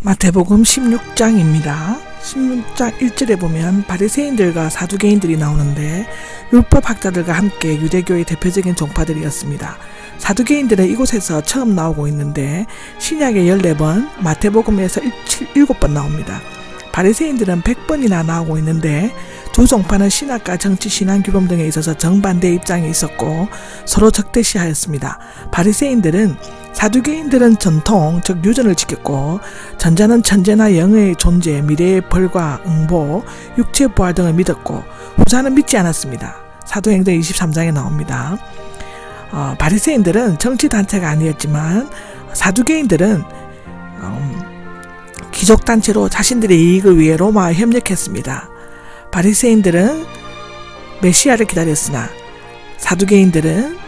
마태복음 16장입니다. 16장 1절에 보면 바리새인들과 사두개인들이 나오는데 율법학자들과 함께 유대교의 대표적인 종파들이었습니다. 사두개인들은 이곳에서 처음 나오고 있는데 신약에 14번, 마태복음에서 7번 나옵니다. 바리새인들은 100번이나 나오고 있는데 두 종파는 신학과 정치, 신앙 규범 등에 있어서 정반대 입장에 있었고 서로 적대시하였습니다. 바리새인들은 사두개인들은 전통, 즉 유전을 지켰고 전자는 천재나 영의 존재, 미래의 벌과 응보, 육체 부활 등을 믿었고 후자는 믿지 않았습니다. 사도행전 23장에 나옵니다. 바리새인들은 정치단체가 아니었지만 사두개인들은 귀족단체로 자신들의 이익을 위해 로마와 협력했습니다. 바리새인들은 메시아를 기다렸으나 사두개인들은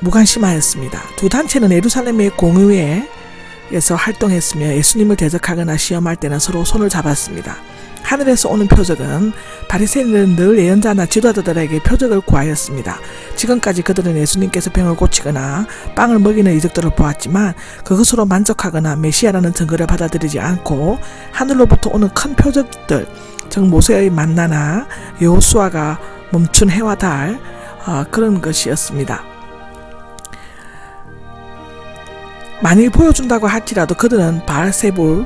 무관심하였습니다. 두 단체는 예루살렘의 공의회에서 활동했으며 예수님을 대적하거나 시험할 때는 서로 손을 잡았습니다. 하늘에서 오는 표적은 바리새인들은 늘 예언자나 지도자들에게 표적을 구하였습니다. 지금까지 그들은 예수님께서 병을 고치거나 빵을 먹이는 이적들을 보았지만 그것으로 만족하거나 메시아라는 증거를 받아들이지 않고 하늘로부터 오는 큰 표적들, 즉 모세의 만나나 여호수아가 멈춘 해와 달, 그런 것이었습니다. 만일 보여준다고 할지라도 그들은 바알세불을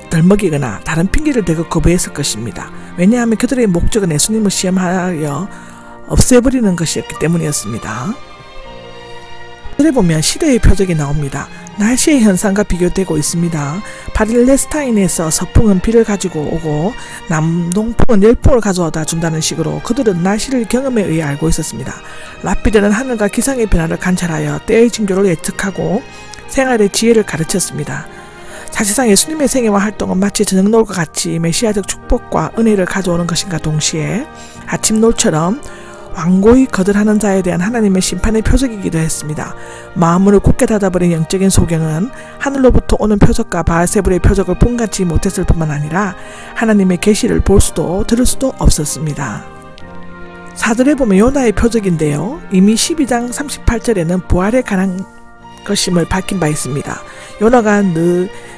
덜 먹이거나 다른 핑계를 대고 거부했을 것입니다. 왜냐하면 그들의 목적은 예수님을 시험하여 없애버리는 것이었기 때문이었습니다. 그래 보면 시대의 표적이 나옵니다. 날씨의 현상과 비교되고 있습니다. 팔레스타인에서 서풍은 비를 가지고 오고 남동풍은 열풍을 가져다 준다는 식으로 그들은 날씨를 경험에 의해 알고 있었습니다. 랍비들은 하늘과 기상의 변화를 관찰하여 때의 징조를 예측하고 생활의 지혜를 가르쳤습니다. 사실상 예수님의 생애와 활동은 마치 저녁노을과 같이 메시아적 축복과 은혜를 가져오는 것인가 동시에 아침노을처럼 완고히 거절하는 자에 대한 하나님의 심판의 표적이기도 했습니다. 마음을 굳게 닫아버린 영적인 소경은 하늘로부터 오는 표적과 바알세불의 표적을 분간치 못했을 뿐만 아니라 하나님의 계시를 볼 수도 들을 수도 없었습니다. 사절에 보면 요나의 표적인데요. 이미 12장 38절에는 부활에 관한 것임을 밝힌 바 있습니다. 요나가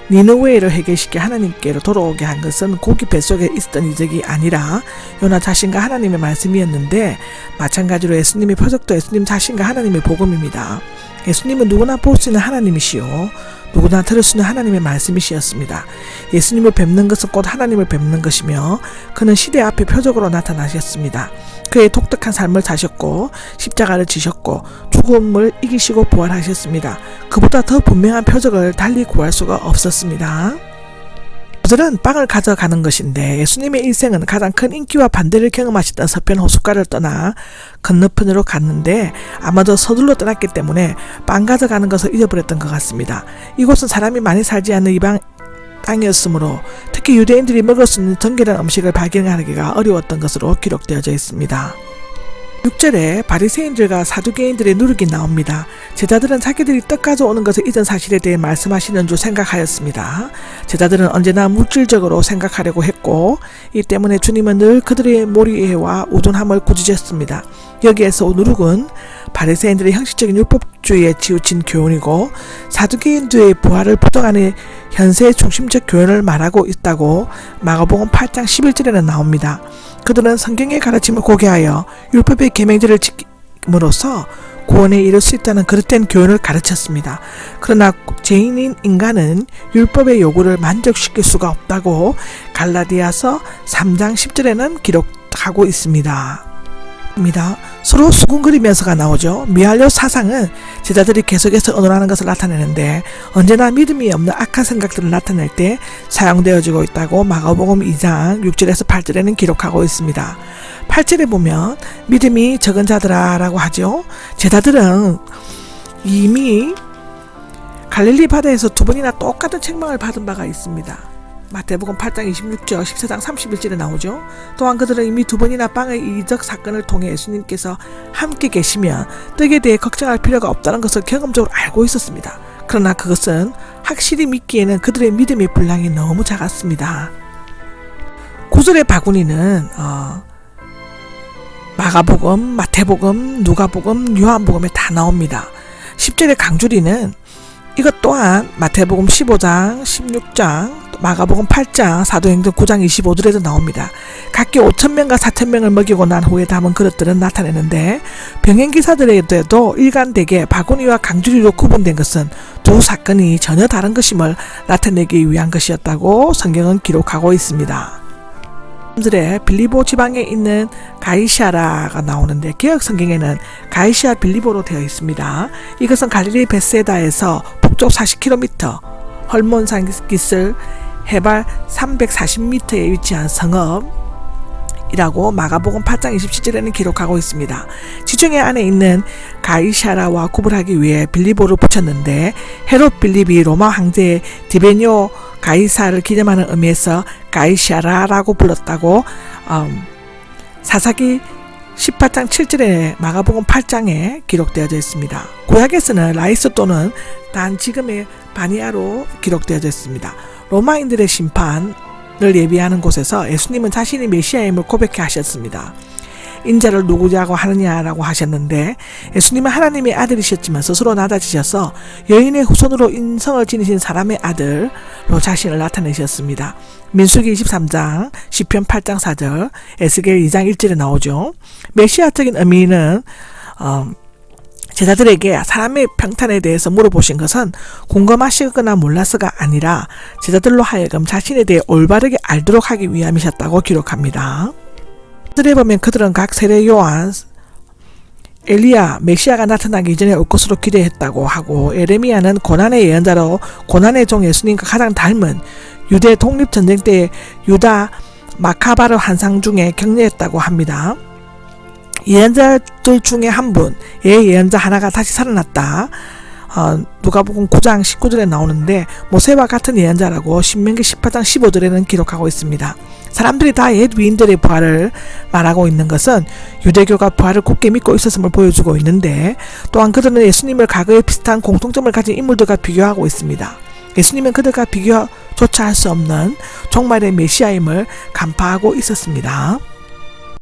니느웨를 해결시켜 하나님께로 돌아오게 한 것은 고기 뱃속에 있었던 이적이 아니라 요나 자신과 하나님의 말씀이었는데 마찬가지로 예수님의 표적도 예수님 자신과 하나님의 복음입니다. 예수님은 누구나 볼 수 있는 하나님이시요 누구나 들을 수 있는 하나님의 말씀이시였습니다. 예수님을 뵙는 것은 곧 하나님을 뵙는 것이며 그는 시대 앞에 표적으로 나타나셨습니다. 그의 독특한 삶을 사셨고 십자가를 지셨고 죽음을 이기시고 부활하셨습니다. 그보다 더 분명한 표적을 달리 구할 수가 없었습니다. 저들은 빵을 가져가는 것인데 예수님의 일생은 가장 큰 인기와 반대를 경험하셨던 서편 호숫가를 떠나 건너편으로 갔는데 아마도 서둘러 떠났기 때문에 빵 가져가는 것을 잊어버렸던 것 같습니다. 이곳은 사람이 많이 살지 않는 이방 땅이었으므로 특히 유대인들이 먹을 수 있는 정결한 음식을 발견하기가 어려웠던 것으로 기록되어져 있습니다. 6절에 바리새인들과 사두개인들의 누룩이 나옵니다. 제자들은 자기들이 떡 가져오는 것을 잊은 사실에 대해 말씀하시는 줄 생각하였습니다. 제자들은 언제나 물질적으로 생각하려고 했고 이 때문에 주님은 늘 그들의 모리와 우둔함을 꾸짖었습니다. 여기에서 누룩은 바리새인들의 형식적인 율법주의에 치우친 교훈이고 사두개인들의 부활을 부정하는 현세의 중심적 교훈을 말하고 있다고 마가복음 8장 11절에는 나옵니다. 그들은 성경의 가르침을 고개하여 율법의 계명들을 지킴으로써 구원에 이를 수 있다는 그릇된 교훈을 가르쳤습니다. 그러나 죄인인 인간은 율법의 요구를 만족시킬 수가 없다고 갈라디아서 3장 10절에는 기록하고 있습니다. 서로 수군거리면서가 나오죠. 미알료 사상은 제자들이 계속해서 언어라는 것을 나타내는데 언제나 믿음이 없는 악한 생각들을 나타낼 때 사용되어지고 있다고 마가복음 2장 6절에서 8절에는 기록하고 있습니다. 8절에 보면 믿음이 적은 자들아 라고 하죠. 제자들은 이미 갈릴리 바다에서 두 번이나 똑같은 책망을 받은 바가 있습니다. 마태복음 8장 26절, 14장 31절에 나오죠. 또한 그들은 이미 두 번이나 빵의 이적 사건을 통해 예수님께서 함께 계시면 떡에 대해 걱정할 필요가 없다는 것을 경험적으로 알고 있었습니다. 그러나 그것은 확실히 믿기에는 그들의 믿음의 분량이 너무 작았습니다. 9절의 바구니는 마가복음, 마태복음, 누가복음, 요한복음에 다 나옵니다. 10절의 강주리는 이것 또한 마태복음 15장, 16장, 마가복음 8장, 사도행전 9장 25절에도 나옵니다. 각기 5,000명과 4,000명을 먹이고 난 후에 담은 그릇들은 나타내는데 병행기사들에게도 일관되게 바구니와 강주리로 구분된 것은 두 사건이 전혀 다른 것임을 나타내기 위한 것이었다고 성경은 기록하고 있습니다. 들의 빌리보 지방에 있는 가이샤라가 나오는데 개역 성경에는 가이시아 빌리보로 되어 있습니다. 이것은 갈릴리 벳세다에서 북쪽 40km, 헐몬산 기슭 해발 340m에 위치한 성읍이라고 마가복음 8장 27절에는 기록하고 있습니다. 지중해 안에 있는 가이샤라와 구분하기 위해 빌리보를 붙였는데 헤롯 빌립이 로마 황제 디베뇨 가이사를 기념하는 의미에서 가이샤라라고 불렀다고 사사기 18장 7절에 마가복음 8장에 기록되어져 있습니다. 구약에서는 라이스 또는 단 지금의 바니아로 기록되어져 있습니다. 로마인들의 심판을 예비하는 곳에서 예수님은 자신이 메시아임을 고백해 하셨습니다. 인자를 누구라고 하느냐라고 하셨는데 예수님은 하나님의 아들이셨지만 스스로 낮아지셔서 여인의 후손으로 인성을 지니신 사람의 아들로 자신을 나타내셨습니다. 민수기 23장, 시편 8장 4절, 에스겔 2장 1절에 나오죠. 메시아적인 의미는 제자들에게 사람의 평탄에 대해서 물어보신 것은 궁금하시거나 몰라서가 아니라 제자들로 하여금 자신에 대해 올바르게 알도록 하기 위함이셨다고 기록합니다. 들에 보면 그들은 각 세례 요한, 엘리야, 메시아가 나타나기 전에 올 것으로 기대했다고 하고 에레미야는 고난의 예언자로 고난의 종 예수님과 가장 닮은 유대 독립전쟁 때 유다 마카바르 환상 중에 격려했다고 합니다. 예언자들 중에 한 분, 예언자 하나가 다시 살아났다. 누가복음 9장 19절에 나오는데 모세와 같은 예언자라고 신명기 18장 15절에는 기록하고 있습니다. 사람들이 다 옛 위인들의 부활을 말하고 있는 것은 유대교가 부활을 굳게 믿고 있었음을 보여주고 있는데 또한 그들은 예수님을 과거에 비슷한 공통점을 가진 인물들과 비교하고 있습니다. 예수님은 그들과 비교조차 할 수 없는 종말의 메시아임을 간파하고 있었습니다.